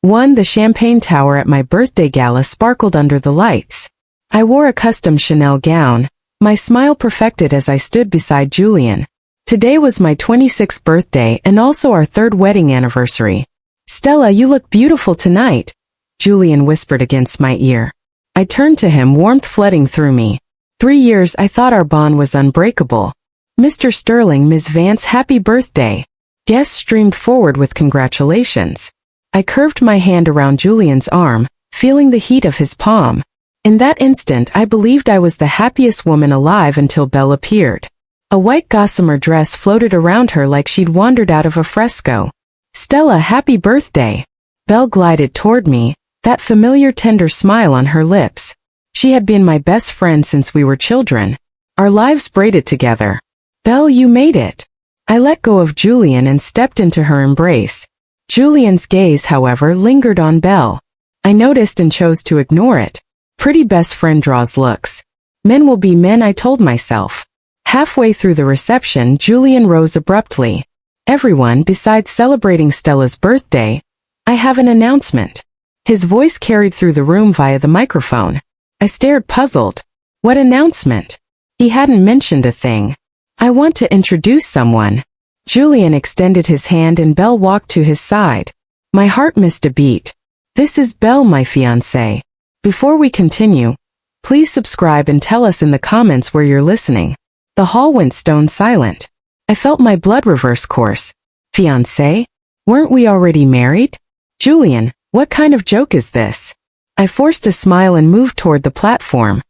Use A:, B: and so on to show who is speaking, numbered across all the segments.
A: 1. The champagne tower at my birthday gala sparkled under the lights. I wore a custom Chanel gown, my smile perfected as I stood beside Julian. Today was my 26th birthday and also our 3rd wedding anniversary. Stella, you look beautiful tonight, Julian whispered against my ear. I turned to him, warmth flooding through me. 3 years I thought our bond was unbreakable. Mr. Sterling, Ms. Vance, happy birthday. Guests streamed forward with congratulations. I curved my hand around Julian's arm, feeling the heat of his palm. In that instant I believed I was the happiest woman alive until Belle appeared. A white gossamer dress floated around her like she'd wandered out of a fresco. Stella, happy birthday. Belle glided toward me, that familiar tender smile on her lips. She had been my best friend since we were children. Our lives braided together. Belle, you made it. I let go of Julian and stepped into her embrace. Julian's gaze, however, lingered on Belle. I noticed and chose to ignore it. Pretty best friend draws looks. Men will be men, I told myself. Halfway through the reception, Julian rose abruptly. Everyone, besides celebrating Stella's birthday, I have an announcement. His voice carried through the room via the microphone. I stared puzzled. What announcement? He hadn't mentioned a thing. I want to introduce someone. Julian extended his hand and Belle walked to his side. My heart missed a beat. This is Belle, my fiancée. Before we continue, please subscribe and tell us in the comments where you're listening. The hall went stone silent. I felt my blood reverse course. Fiancé? Weren't we already married? Julian, what kind of joke is this? I forced a smile and moved toward the platform.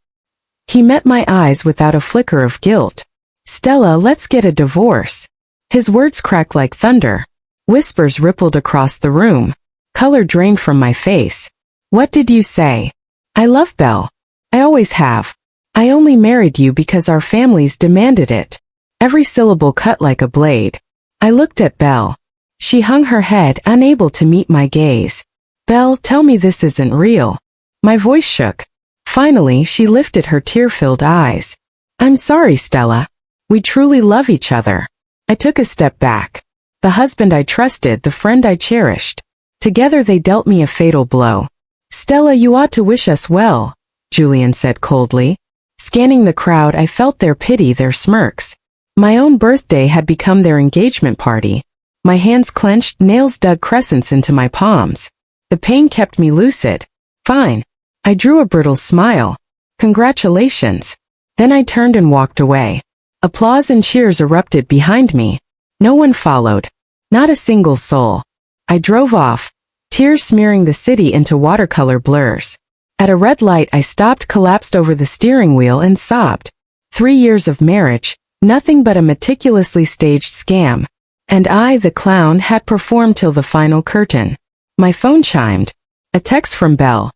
A: He met my eyes without a flicker of guilt. Stella, let's get a divorce. His words cracked like thunder. Whispers rippled across the room. Color drained from my face. What did you say? I love Belle. I always have. I only married you because our families demanded it. Every syllable cut like a blade. I looked at Belle. She hung her head, unable to meet my gaze. Belle, tell me this isn't real. My voice shook. Finally, she lifted her tear-filled eyes. I'm sorry, Stella. We truly love each other. I took a step back. The husband I trusted, the friend I cherished. Together they dealt me a fatal blow. Stella, you ought to wish us well, Julian said coldly. Scanning the crowd, I felt their pity, their smirks. My own birthday had become their engagement party. My hands clenched, nails dug crescents into my palms. The pain kept me lucid. Fine. I drew a brittle smile. Congratulations. Then I turned and walked away. Applause and cheers erupted behind me. No one followed. Not a single soul. I drove off, tears smearing the city into watercolor blurs. At a red light I stopped, collapsed over the steering wheel and sobbed. 3 years of marriage, nothing but a meticulously staged scam. And I, the clown, had performed till the final curtain. My phone chimed. A text from Belle.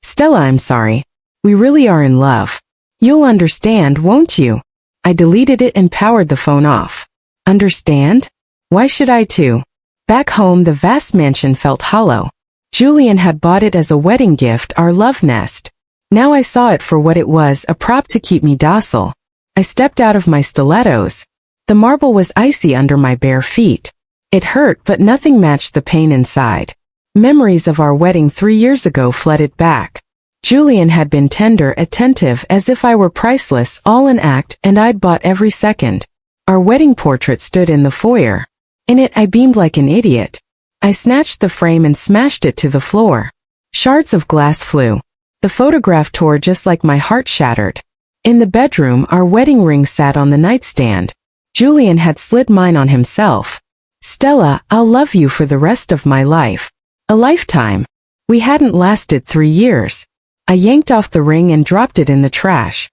A: Stella, I'm sorry. We really are in love. You'll understand, won't you? I deleted it and powered the phone off. Understand? Why should I too? Back home, the vast mansion felt hollow. Julian had bought it as a wedding gift, our love nest. Now I saw it for what it was, a prop to keep me docile. I stepped out of my stilettos. The marble was icy under my bare feet. It hurt, but nothing matched the pain inside. Memories of our wedding 3 years ago flooded back. Julian had been tender, attentive, as if I were priceless, all an act, and I'd bought every second. Our wedding portrait stood in the foyer. In it I beamed like an idiot. I snatched the frame and smashed it to the floor. Shards of glass flew. The photograph tore just like my heart shattered. In the bedroom, our wedding ring sat on the nightstand. Julian had slid mine on himself. Stella, I'll love you for the rest of my life. A lifetime. We hadn't lasted 3 years. I yanked off the ring and dropped it in the trash.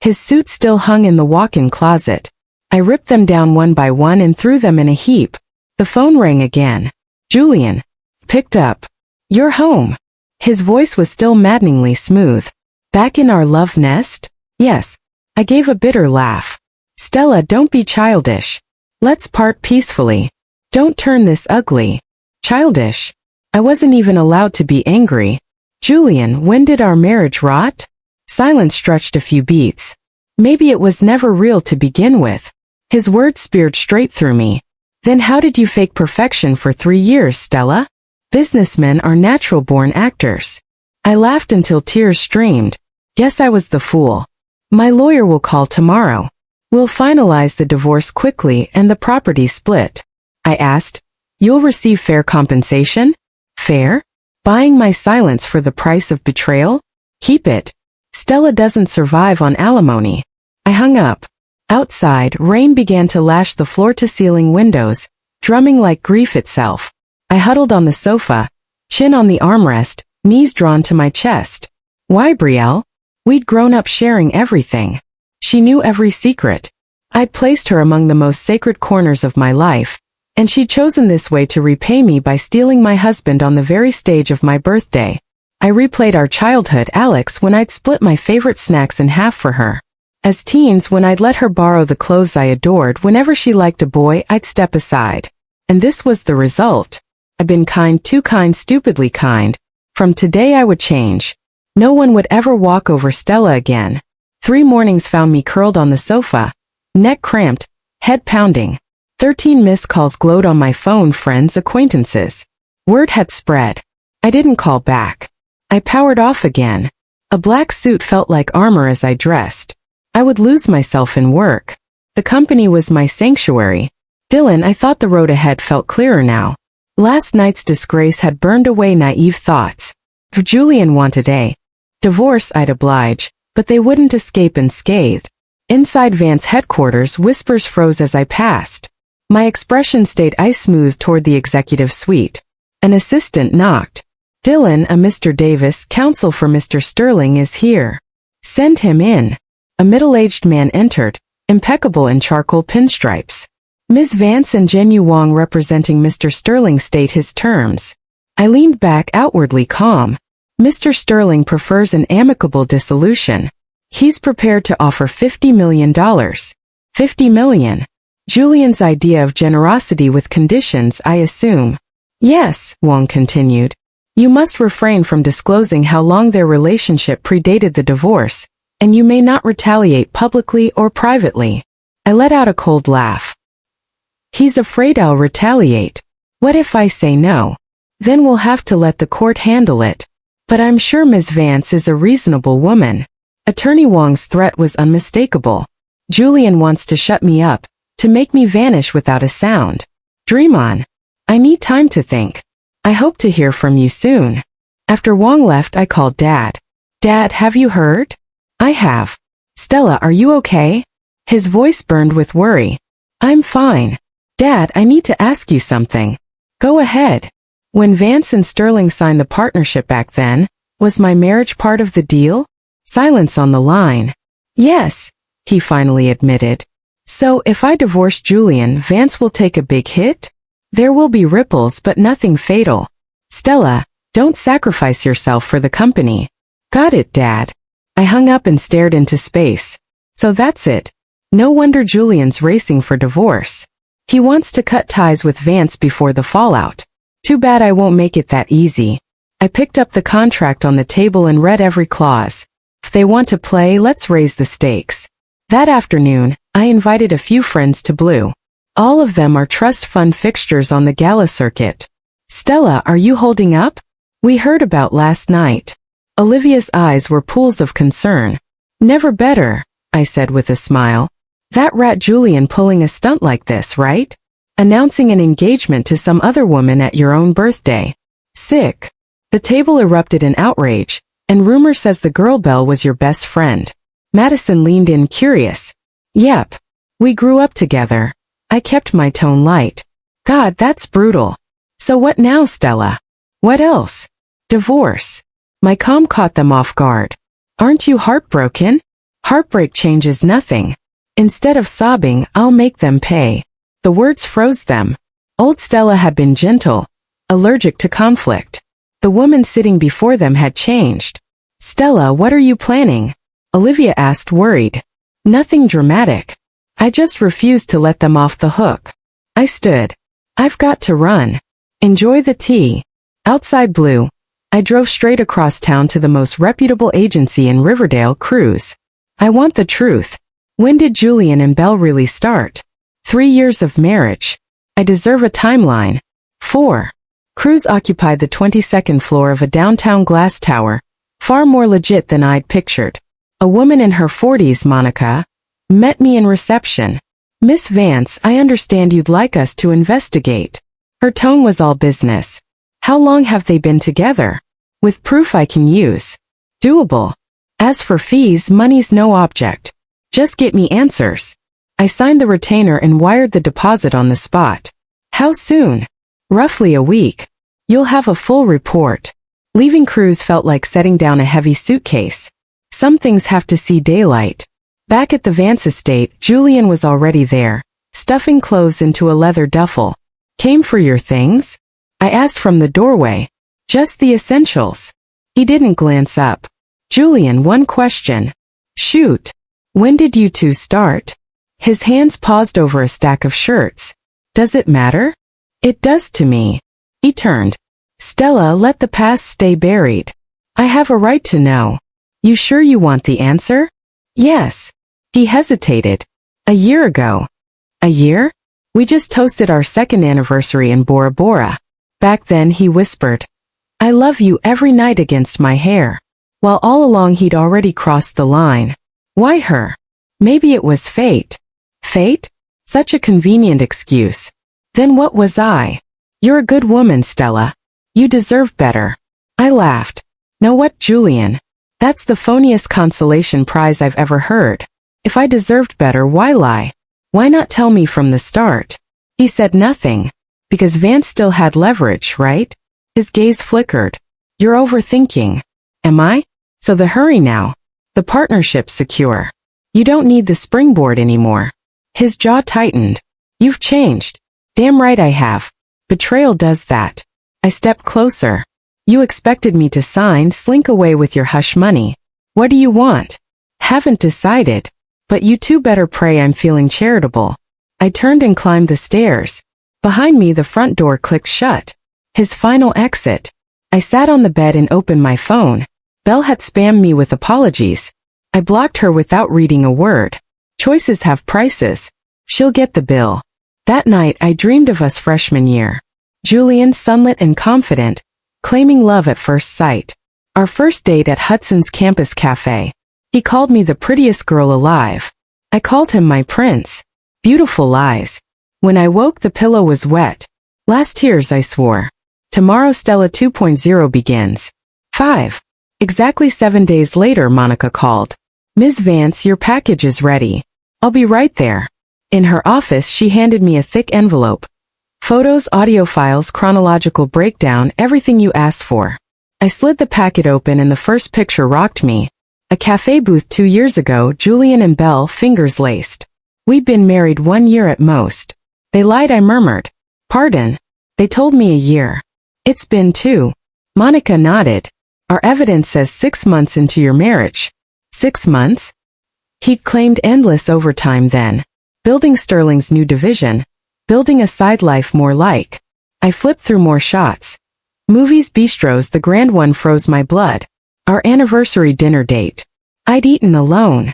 A: His suit still hung in the walk-in closet. I ripped them down one by one and threw them in a heap. The phone rang again. Julian. Picked up. You're home. His voice was still maddeningly smooth. Back in our love nest? Yes. I gave a bitter laugh. Stella, don't be childish. Let's part peacefully. Don't turn this ugly. Childish. I wasn't even allowed to be angry. Julian, when did our marriage rot? Silence stretched a few beats. Maybe it was never real to begin with. His words speared straight through me. Then how did you fake perfection for 3 years, Stella? Businessmen are natural-born actors. I laughed until tears streamed. Guess I was the fool. My lawyer will call tomorrow. We'll finalize the divorce quickly and the property split. I asked, you'll receive fair compensation? Fair? Buying my silence for the price of betrayal? Keep it. Stella doesn't survive on alimony. I hung up. Outside, rain began to lash the floor-to-ceiling windows, drumming like grief itself. I huddled on the sofa, chin on the armrest, knees drawn to my chest. Why, Brielle? We'd grown up sharing everything. She knew every secret. I'd placed her among the most sacred corners of my life, and she'd chosen this way to repay me by stealing my husband on the very stage of my birthday. I replayed our childhood, Alex, when I'd split my favorite snacks in half for her. As teens, when I'd let her borrow the clothes I adored whenever she liked a boy, I'd step aside. And this was the result. I've been kind, too kind, stupidly kind. From today I would change. No one would ever walk over Stella again. 3 mornings found me curled on the sofa, neck cramped, head pounding. 13 missed calls glowed on my phone, friends, acquaintances. Word had spread. I didn't call back. I powered off again. A black suit felt like armor as I dressed. I would lose myself in work. The company was my sanctuary. Dylan, I thought the road ahead felt clearer now. Last night's disgrace had burned away naive thoughts. If Julian wanted a divorce, I'd oblige, but they wouldn't escape unscathed. Inside Vance headquarters, whispers froze as I passed. My expression stayed ice-smooth toward the executive suite. An assistant knocked. Dylan, a Mr. Davis, counsel for Mr. Sterling, is here. Send him in. A middle-aged man entered, impeccable in charcoal pinstripes. Ms. Vance and Jenny Wong representing Mr. Sterling state his terms. I leaned back, outwardly calm. Mr. Sterling prefers an amicable dissolution. He's prepared to offer $50 million. $50 million. Julian's idea of generosity with conditions, I assume. Yes, Wong continued. You must refrain from disclosing how long their relationship predated the divorce, and you may not retaliate publicly or privately. I let out a cold laugh. He's afraid I'll retaliate. What if I say no? Then we'll have to let the court handle it. But I'm sure Ms. Vance is a reasonable woman. Attorney Wong's threat was unmistakable. Julian wants to shut me up, to make me vanish without a sound. Dream on. I need time to think. I hope to hear from you soon. After Wong left, I called Dad. Dad, have you heard? I have. Stella, are you okay? His voice burned with worry. I'm fine. Dad, I need to ask you something. Go ahead. When Vance and Sterling signed the partnership back then, was my marriage part of the deal? Silence on the line. Yes, he finally admitted. So if I divorce Julian, Vance will take a big hit? There will be ripples but nothing fatal. Stella, don't sacrifice yourself for the company. Got it, Dad. I hung up and stared into space. So that's it. No wonder Julian's racing for divorce. He wants to cut ties with Vance before the fallout. Too bad I won't make it that easy. I picked up the contract on the table and read every clause. If they want to play, let's raise the stakes. That afternoon, I invited a few friends to Blue. All of them are trust fund fixtures on the gala circuit. Stella, are you holding up? We heard about last night. Olivia's eyes were pools of concern. Never better, I said with a smile. That rat Julian pulling a stunt like this, right? Announcing an engagement to some other woman at your own birthday. Sick. The table erupted in outrage, and rumor says the girl Belle was your best friend. Madison leaned in, curious. Yep. We grew up together. I kept my tone light. God, that's brutal. So what now, Stella? What else? Divorce. My calm caught them off guard. Aren't you heartbroken? Heartbreak changes nothing. Instead of sobbing, I'll make them pay. The words froze them. Old Stella had been gentle, allergic to conflict. The woman sitting before them had changed. Stella, what are you planning? Olivia asked, worried. Nothing dramatic. I just refused to let them off the hook. I stood. I've got to run. Enjoy the tea. Outside Blue, I drove straight across town to the most reputable agency in Riverdale, Cruz. I want the truth. When did Julian and Belle really start? 3 years of marriage. I deserve a timeline. 4. Cruz occupied the 22nd floor of a downtown glass tower, far more legit than I'd pictured. A woman in her 40s, Monica, met me in reception. Miss Vance, I understand you'd like us to investigate. Her tone was all business. How long have they been together? With proof I can use. Doable. As for fees, money's no object. Just get me answers. I signed the retainer and wired the deposit on the spot. How soon? Roughly a week. You'll have a full report. Leaving Cruz felt like setting down a heavy suitcase. Some things have to see daylight. Back at the Vance estate, Julian was already there, stuffing clothes into a leather duffel. Came for your things? I asked from the doorway. Just the essentials. He didn't glance up. Julian, one question. Shoot. When did you two start? His hands paused over a stack of shirts. Does it matter? It does to me. He turned. Stella, let the past stay buried. I have a right to know. You sure you want the answer? Yes. He hesitated. A year ago. A year? We just toasted our second anniversary in Bora Bora. Back then, he whispered, I love you every night against my hair. While all along he'd already crossed the line. Why her? Maybe it was fate. Fate? Such a convenient excuse. Then what was I? You're a good woman, Stella. You deserve better. I laughed. Know what, Julian? That's the phoniest consolation prize I've ever heard. If I deserved better, why lie? Why not tell me from the start? He said nothing. Because Vance still had leverage, right? His gaze flickered. You're overthinking. Am I? So the hurry now. The partnership's secure. You don't need the springboard anymore. His jaw tightened. You've changed. Damn right I have. Betrayal does that. I stepped closer. You expected me to sign, slink away with your hush money. What do you want? Haven't decided. But you two better pray I'm feeling charitable. I turned and climbed the stairs. Behind me the front door clicked shut. His final exit. I sat on the bed and opened my phone. Belle had spammed me with apologies. I blocked her without reading a word. Choices have prices. She'll get the bill. That night I dreamed of us freshman year. Julian, sunlit and confident, claiming love at first sight. Our first date at Hudson's campus cafe. He called me the prettiest girl alive. I called him my prince. Beautiful lies. When I woke the pillow was wet. Last tears, I swore. Tomorrow Stella 2.0 begins. 5. Exactly 7 days later, Monica called. Ms. Vance, your package is ready. I'll be right there. In her office, she handed me a thick envelope. Photos, audio files, chronological breakdown, everything you asked for. I slid the packet open and the first picture rocked me. A cafe booth 2 years ago, Julian and Belle, fingers laced. We'd been married 1 year at most. They lied, I murmured. Pardon? They told me a year. It's been 2. Monica nodded. Our evidence says 6 months into your marriage. 6 months? He'd claimed endless overtime then. Building Sterling's new division. Building a side life more like. I flipped through more shots. Movies, bistros, the grand one froze my blood. Our anniversary dinner date. I'd eaten alone.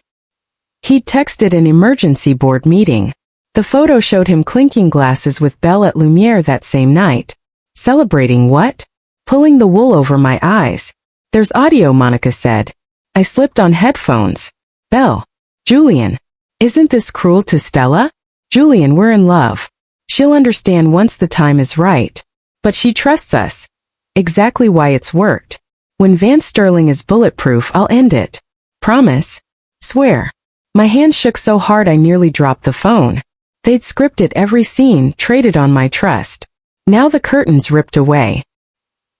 A: He'd texted an emergency board meeting. The photo showed him clinking glasses with Belle at Lumiere that same night. Celebrating what? Pulling the wool over my eyes. There's audio, Monica said. I slipped on headphones. Belle. Julian. Isn't this cruel to Stella? Julian, we're in love. She'll understand once the time is right. But she trusts us. Exactly why it's worked. When Vance Sterling is bulletproof, I'll end it. Promise? Swear. My hand shook so hard I nearly dropped the phone. They'd scripted every scene, traded on my trust. Now the curtains ripped away.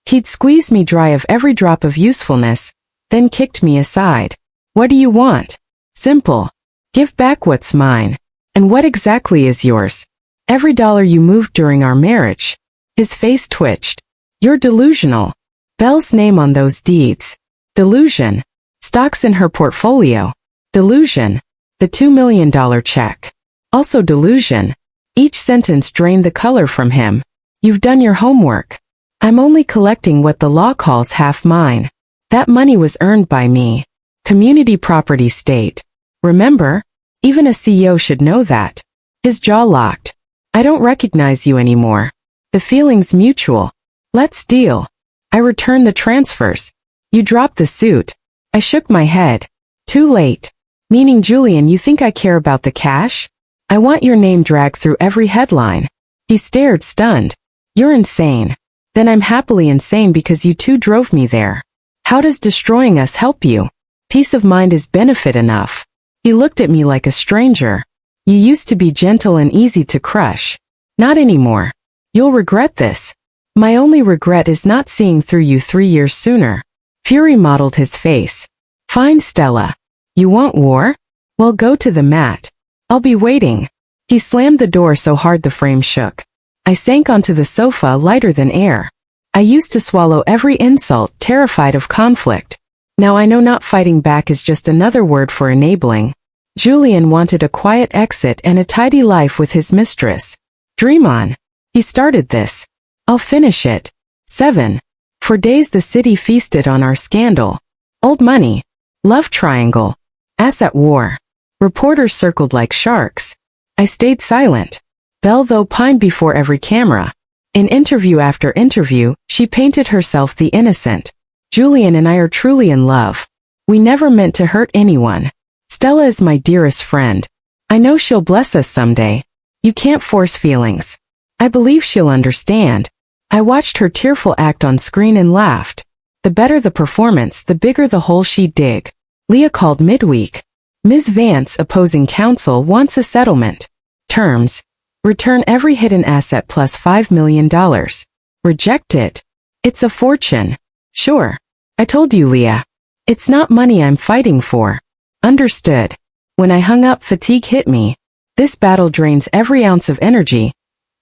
A: He'd squeezed me dry of every drop of usefulness, then kicked me aside. What do you want? Simple. Give back what's mine. And what exactly is yours? Every dollar you moved during our marriage. His face twitched. You're delusional. Belle's name on those deeds. Delusion. Stocks in her portfolio. Delusion. The $2 million check. Also delusion. Each sentence drained the color from him. You've done your homework. I'm only collecting what the law calls half mine. That money was earned by me. Community property state. Remember? Even a CEO should know that. His jaw locked. I don't recognize you anymore. The feeling's mutual. Let's deal. I return the transfers. You drop the suit. I shook my head. Too late. Meaning, Julian, you think I care about the cash? I want your name dragged through every headline. He stared, stunned. You're insane. Then I'm happily insane because you two drove me there. How does destroying us help you? Peace of mind is benefit enough. He looked at me like a stranger. You used to be gentle and easy to crush. Not anymore. You'll regret this. My only regret is not seeing through you 3 years sooner. Fury modeled his face. Fine, Stella. You want war? Well, go to the mat. I'll be waiting. He slammed the door so hard the frame shook. I sank onto the sofa lighter than air. I used to swallow every insult, terrified of conflict. Now I know not fighting back is just another word for enabling. Julian wanted a quiet exit and a tidy life with his mistress. Dream on. He started this. I'll finish it. 7. For days the city feasted on our scandal. Old money. Love triangle. Asset war. Reporters circled like sharks. I stayed silent. Belle though pined before every camera. In interview after interview, she painted herself the innocent. Julian and I are truly in love. We never meant to hurt anyone. Stella is my dearest friend. I know she'll bless us someday. You can't force feelings. I believe she'll understand. I watched her tearful act on screen and laughed. The better the performance, the bigger the hole she'd dig. Leah called midweek. Ms. Vance, opposing counsel, wants a settlement. Terms. Return every hidden asset plus $5 million. Reject it. It's a fortune. Sure. I told you, Leah. It's not money I'm fighting for. Understood. When I hung up, fatigue hit me. This battle drains every ounce of energy.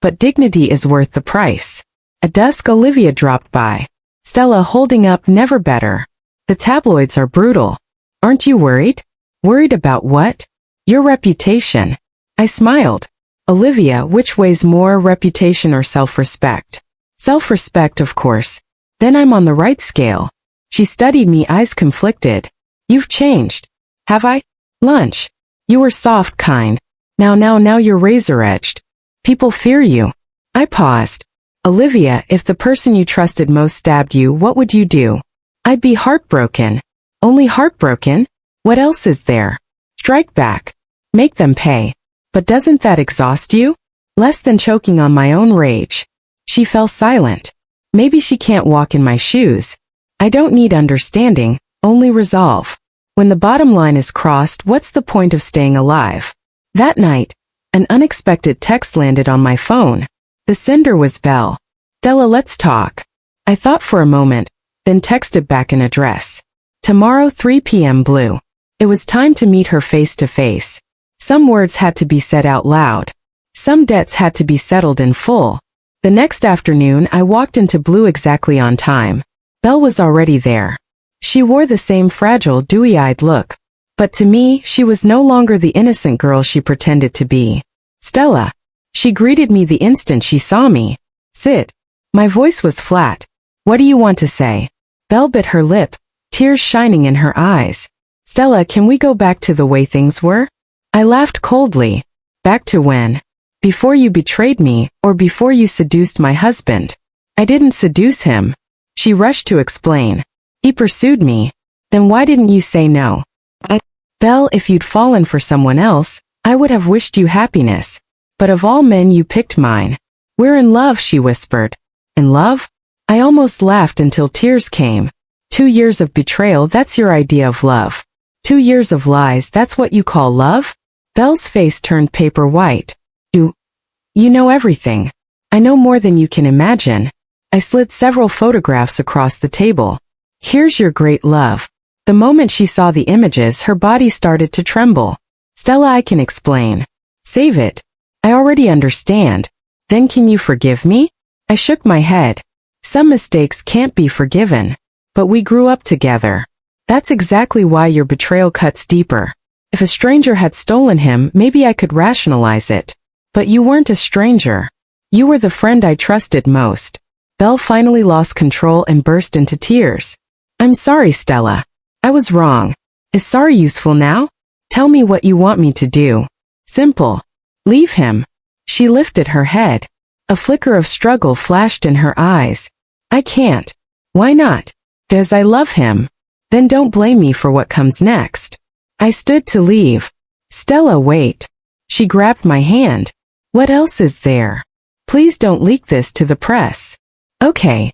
A: But dignity is worth the price. At dusk, Olivia dropped by. Stella holding up, never better. The tabloids are brutal. Aren't you worried? Worried about what? Your reputation. I smiled. Olivia, which weighs more, reputation or self-respect? Self-respect, of course. Then I'm on the right scale. She studied me, eyes conflicted. You've changed. Have I? Lunch. You were soft, kind. Now you're razor-edged. People fear you. I paused. Olivia, if the person you trusted most stabbed you, what would you do? I'd be heartbroken. Only heartbroken? What else is there? Strike back. Make them pay. But doesn't that exhaust you? Less than choking on my own rage. She fell silent. Maybe she can't walk in my shoes. I don't need understanding, only resolve. When the bottom line is crossed, what's the point of staying alive? That night, an unexpected text landed on my phone. The sender was Belle. Stella, let's talk. I thought for a moment, then texted back an address. Tomorrow 3 p.m. Blue. It was time to meet her face to face. Some words had to be said out loud. Some debts had to be settled in full. The next afternoon, I walked into Blue exactly on time. Belle was already there. She wore the same fragile, dewy-eyed look. But to me, she was no longer the innocent girl she pretended to be. Stella. She greeted me the instant she saw me. Sit. My voice was flat. What do you want to say? Belle bit her lip, tears shining in her eyes. Stella, can we go back to the way things were? I laughed coldly. Back to when? Before you betrayed me, or before you seduced my husband? I didn't seduce him. She rushed to explain. He pursued me. Then why didn't you say no? Belle, if you'd fallen for someone else, I would have wished you happiness. But of all men you picked mine. We're in love, she whispered. In love? I almost laughed until tears came. 2 years of betrayal, that's your idea of love. 2 years of lies, that's what you call love? Belle's face turned paper white. You know everything. I know more than you can imagine. I slid several photographs across the table. Here's your great love. The moment she saw the images, her body started to tremble. Stella, I can explain. Save it. I already understand. Then can you forgive me? I shook my head. Some mistakes can't be forgiven. But we grew up together. That's exactly why your betrayal cuts deeper. If a stranger had stolen him, maybe I could rationalize it. But you weren't a stranger. You were the friend I trusted most. Belle finally lost control and burst into tears. I'm sorry, Stella. I was wrong. Is sorry useful now? Tell me what you want me to do. Simple. Leave him. She lifted her head. A flicker of struggle flashed in her eyes. I can't. Why not? Because I love him. Then don't blame me for what comes next. I stood to leave. Stella, wait. She grabbed my hand. What else is there? Please don't leak this to the press. Okay.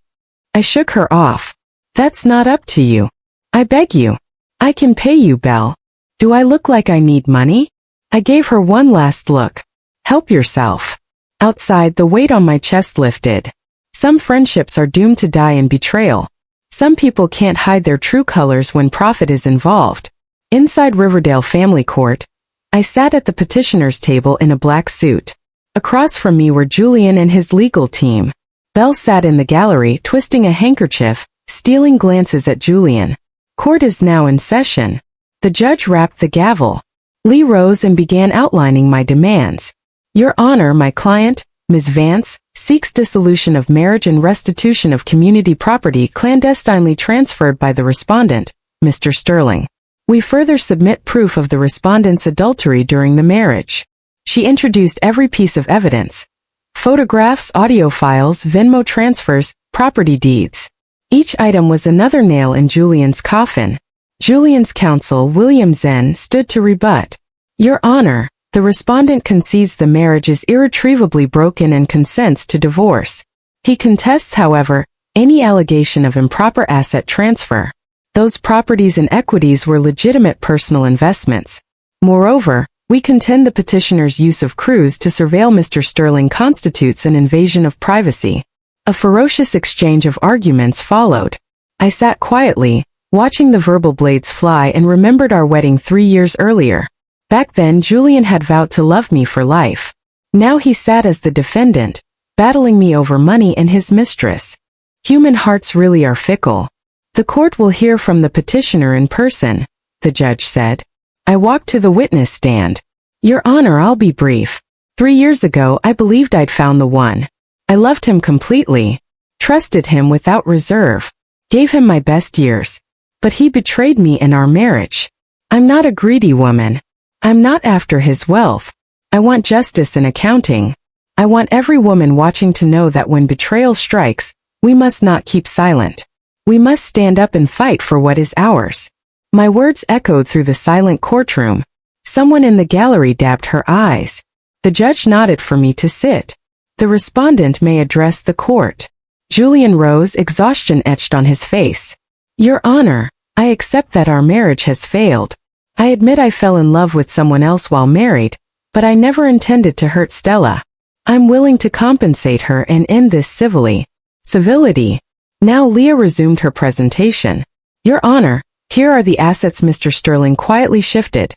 A: I shook her off. That's not up to you. I beg you. I can pay you, Belle. Do I look like I need money? I gave her one last look. Help yourself. Outside, the weight on my chest lifted. Some friendships are doomed to die in betrayal. Some people can't hide their true colors when profit is involved. Inside Riverdale Family Court, I sat at the petitioner's table in a black suit. Across from me were Julian and his legal team. Belle sat in the gallery, twisting a handkerchief, stealing glances at Julian. Court is now in session. The judge rapped the gavel. Lee rose and began outlining my demands. Your Honor, my client, Ms. Vance, seeks dissolution of marriage and restitution of community property clandestinely transferred by the respondent, Mr. Sterling. We further submit proof of the respondent's adultery during the marriage. She introduced every piece of evidence. Photographs, audio files, Venmo transfers, property deeds. Each item was another nail in Julian's coffin. Julian's counsel, William Zen, stood to rebut. Your Honor, the respondent concedes the marriage is irretrievably broken and consents to divorce. He contests, however, any allegation of improper asset transfer. Those properties and equities were legitimate personal investments. Moreover, we contend the petitioner's use of crews to surveil Mr. Sterling constitutes an invasion of privacy. A ferocious exchange of arguments followed. I sat quietly, watching the verbal blades fly, and remembered our wedding 3 years earlier. Back then, Julian had vowed to love me for life. Now he sat as the defendant, battling me over money and his mistress. Human hearts really are fickle. The court will hear from the petitioner in person, the judge said. I walked to the witness stand. Your Honor, I'll be brief. 3 years ago, I believed I'd found the one. I loved him completely, trusted him without reserve, gave him my best years. But he betrayed me in our marriage. I'm not a greedy woman. I'm not after his wealth. I want justice and accounting. I want every woman watching to know that when betrayal strikes, we must not keep silent. We must stand up and fight for what is ours. My words echoed through the silent courtroom. Someone in the gallery dabbed her eyes. The judge nodded for me to sit. The respondent may address the court. Julian rose, exhaustion etched on his face. Your Honor, I accept that our marriage has failed. I admit I fell in love with someone else while married, but I never intended to hurt Stella. I'm willing to compensate her and end this civilly. Civility. Now Leah resumed her presentation. Your Honor, here are the assets Mr. Sterling quietly shifted.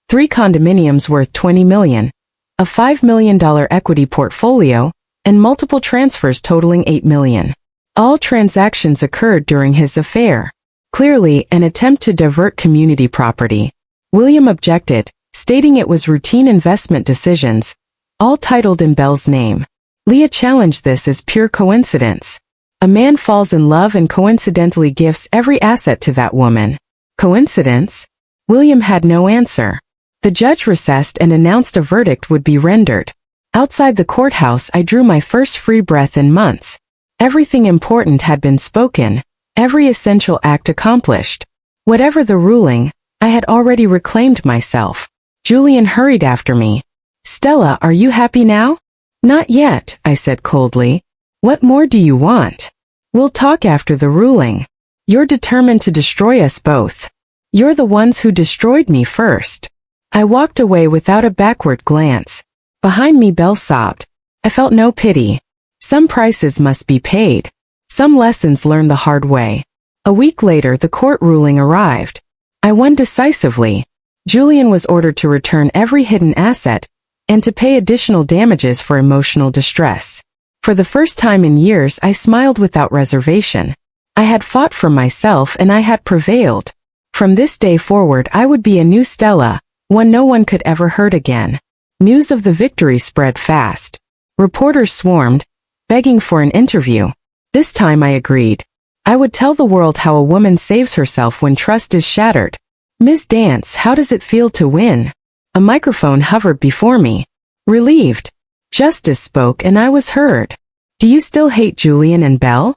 A: 3 condominiums worth $20 million, a $5 million equity portfolio, and multiple transfers totaling $8 million. All transactions occurred during his affair. Clearly, an attempt to divert community property. William objected, stating it was routine investment decisions, all titled in Belle's name. Leah challenged this as pure coincidence. A man falls in love and coincidentally gifts every asset to that woman. Coincidence? William had no answer. The judge recessed and announced a verdict would be rendered. Outside the courthouse, I drew my first free breath in months. Everything important had been spoken, every essential act accomplished. Whatever the ruling, I had already reclaimed myself. Julian hurried after me. Stella, are you happy now? Not yet, I said coldly. What more do you want? We'll talk after the ruling. You're determined to destroy us both. You're the ones who destroyed me first. I walked away without a backward glance. Behind me, Belle sobbed. I felt no pity. Some prices must be paid. Some lessons learned the hard way. A week later, the court ruling arrived. I won decisively. Julian was ordered to return every hidden asset and to pay additional damages for emotional distress. For the first time in years, I smiled without reservation. I had fought for myself and I had prevailed. From this day forward, I would be a new Stella, one no one could ever hurt again. News of the victory spread fast. Reporters swarmed, begging for an interview. This time I agreed. I would tell the world how a woman saves herself when trust is shattered. Ms. Dance, how does it feel to win? A microphone hovered before me. Relieved. Justice spoke and I was heard. Do you still hate Julian and Belle?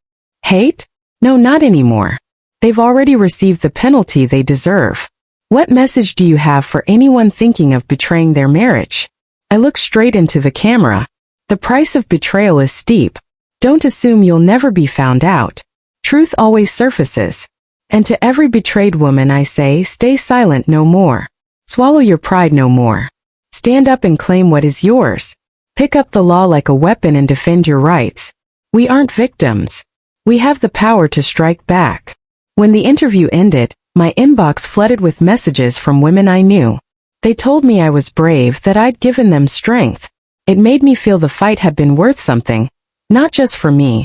A: Hate? No, not anymore. They've already received the penalty they deserve. What message do you have for anyone thinking of betraying their marriage? I look straight into the camera. The price of betrayal is steep. Don't assume you'll never be found out. Truth always surfaces. And to every betrayed woman I say, stay silent no more. Swallow your pride no more. Stand up and claim what is yours. Pick up the law like a weapon and defend your rights. We aren't victims. We have the power to strike back. When the interview ended, my inbox flooded with messages from women I knew. They told me I was brave, that I'd given them strength. It made me feel the fight had been worth something, not just for me,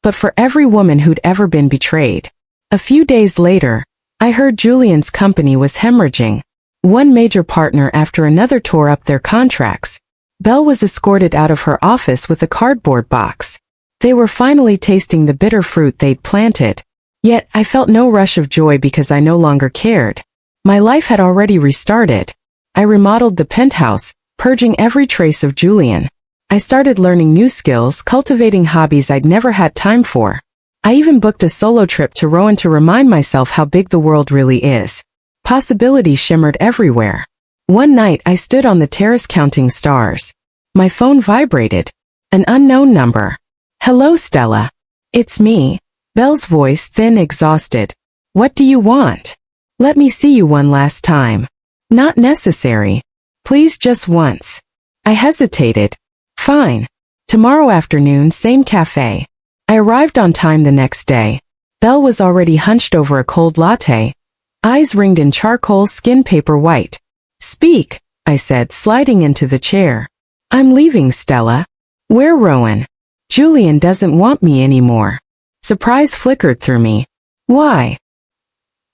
A: but for every woman who'd ever been betrayed. A few days later, I heard Julian's company was hemorrhaging. One major partner after another tore up their contracts. Belle was escorted out of her office with a cardboard box. They were finally tasting the bitter fruit they'd planted. Yet, I felt no rush of joy because I no longer cared. My life had already restarted. I remodeled the penthouse, purging every trace of Julian. I started learning new skills, cultivating hobbies I'd never had time for. I even booked a solo trip to Rowan to remind myself how big the world really is. Possibility shimmered everywhere. One night I stood on the terrace counting stars. My phone vibrated. An unknown number. Hello, Stella. It's me. Belle's voice thin, exhausted. What do you want? Let me see you one last time. Not necessary. Please, just once. I hesitated. Fine. Tomorrow afternoon, same cafe. I arrived on time the next day. Belle was already hunched over a cold latte. Eyes ringed in charcoal, skin paper white. Speak, I said, sliding into the chair. I'm leaving, Stella. Where, Rowan? Julian doesn't want me anymore. Surprise flickered through me. Why?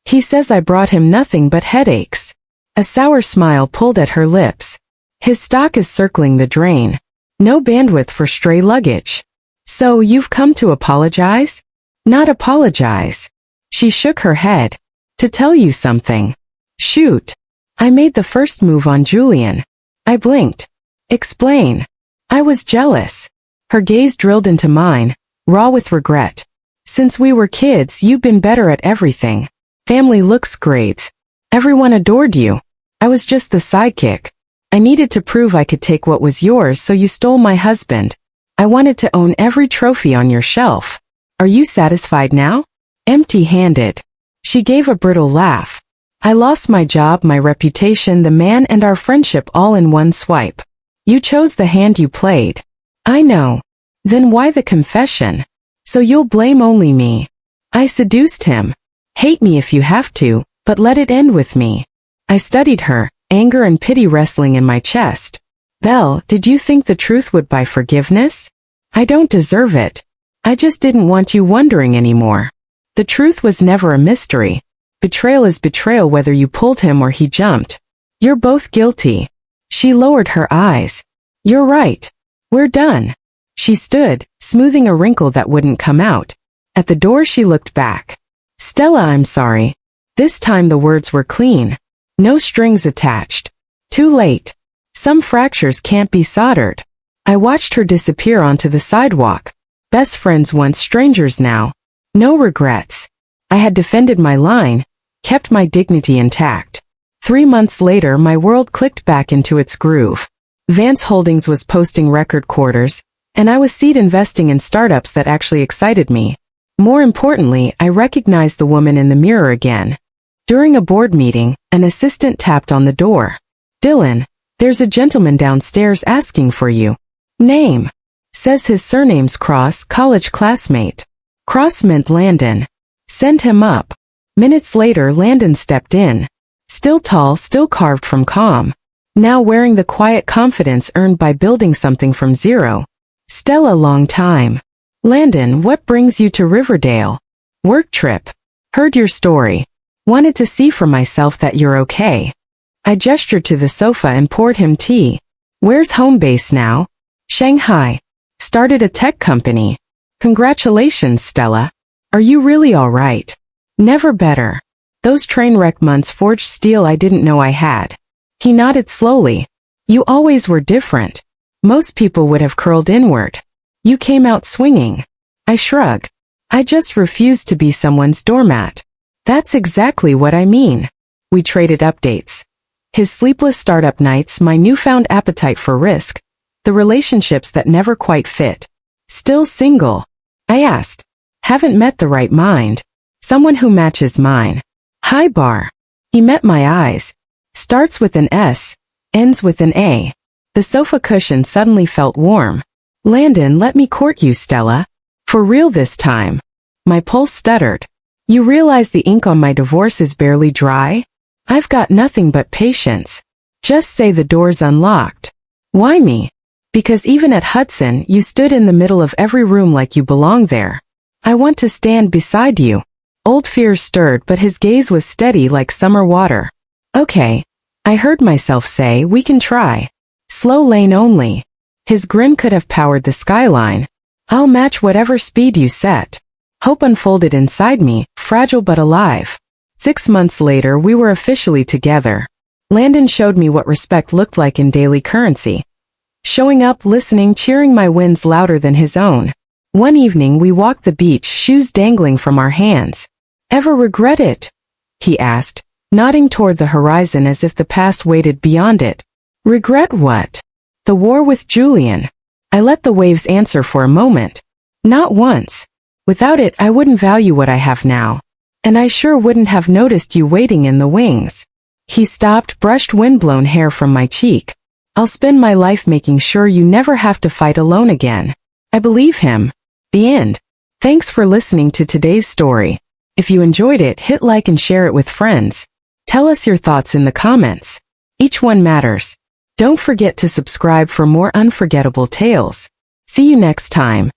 A: He says I brought him nothing but headaches. A sour smile pulled at her lips. His stock is circling the drain. No bandwidth for stray luggage. So you've come to apologize? Not apologize. She shook her head. To tell you something. Shoot. I made the first move on Julian. I blinked. Explain. I was jealous. Her gaze drilled into mine, raw with regret. Since we were kids, you've been better at everything. Family looks great. Everyone adored you. I was just the sidekick. I needed to prove I could take what was yours, so you stole my husband. I wanted to own every trophy on your shelf. Are you satisfied now? Empty-handed. She gave a brittle laugh. I lost my job, my reputation, the man, and our friendship all in one swipe. You chose the hand you played. I know. Then why the confession? So you'll blame only me. I seduced him. Hate me if you have to, but let it end with me. I studied her, anger and pity wrestling in my chest. Belle, did you think the truth would buy forgiveness? I don't deserve it. I just didn't want you wondering anymore. The truth was never a mystery. Betrayal is betrayal whether you pulled him or he jumped. You're both guilty. She lowered her eyes. You're right. We're done. She stood, smoothing a wrinkle that wouldn't come out. At the door she looked back. Stella, I'm sorry. This time the words were clean. No strings attached. Too late. Some fractures can't be soldered. I watched her disappear onto the sidewalk. Best friends once, strangers now. No regrets. I had defended my line, kept my dignity intact. 3 months later my world clicked back into its groove. Vance Holdings was posting record quarters, and I was seed investing in startups that actually excited me. More importantly, I recognized the woman in the mirror again. During a board meeting, an assistant tapped on the door. Dylan, there's a gentleman downstairs asking for you. Name. Says his surname's Cross, college classmate. Cross meant Landon. Send him up. Minutes later Landon stepped in. Still tall, still carved from calm. Now wearing the quiet confidence earned by building something from zero. Stella, long time. Landon, what brings you to Riverdale? Work trip. Heard your story. Wanted to see for myself that you're okay. I gestured to the sofa and poured him tea. Where's home base now? Shanghai. Started a tech company. Congratulations, Stella. Are you really all right? Never better. Those train wreck months forged steel I didn't know I had. He nodded slowly. You always were different. Most people would have curled inward. You came out swinging. I shrugged. I just refused to be someone's doormat. That's exactly what I mean. We traded updates. His sleepless startup nights, my newfound appetite for risk, the relationships that never quite fit. Still single? I asked. Haven't met the right mind. Someone who matches mine. High bar. He met my eyes. Starts with an S, ends with an A. The sofa cushion suddenly felt warm. Landon, let me court you, Stella. For real this time. My pulse stuttered. You realize the ink on my divorce is barely dry? I've got nothing but patience. Just say the door's unlocked. Why me? Because even at Hudson, you stood in the middle of every room like you belonged there. I want to stand beside you. Old fears stirred, but his gaze was steady like summer water. Okay. I heard myself say, we can try. Slow lane only. His grin could have powered the skyline. I'll match whatever speed you set. Hope unfolded inside me, fragile but alive. 6 months later, we were officially together. Landon showed me what respect looked like in daily currency. Showing up, listening, cheering my wins louder than his own. One evening we walked the beach, shoes dangling from our hands. Ever regret it? He asked, nodding toward the horizon as if the past waited beyond it. Regret what? The war with Julian. I let the waves answer for a moment. Not once. Without it, I wouldn't value what I have now. And I sure wouldn't have noticed you waiting in the wings. He stopped, brushed windblown hair from my cheek. I'll spend my life making sure you never have to fight alone again. I believe him. The end. Thanks for listening to today's story. If you enjoyed it, hit like and share it with friends. Tell us your thoughts in the comments. Each one matters. Don't forget to subscribe for more unforgettable tales. See you next time.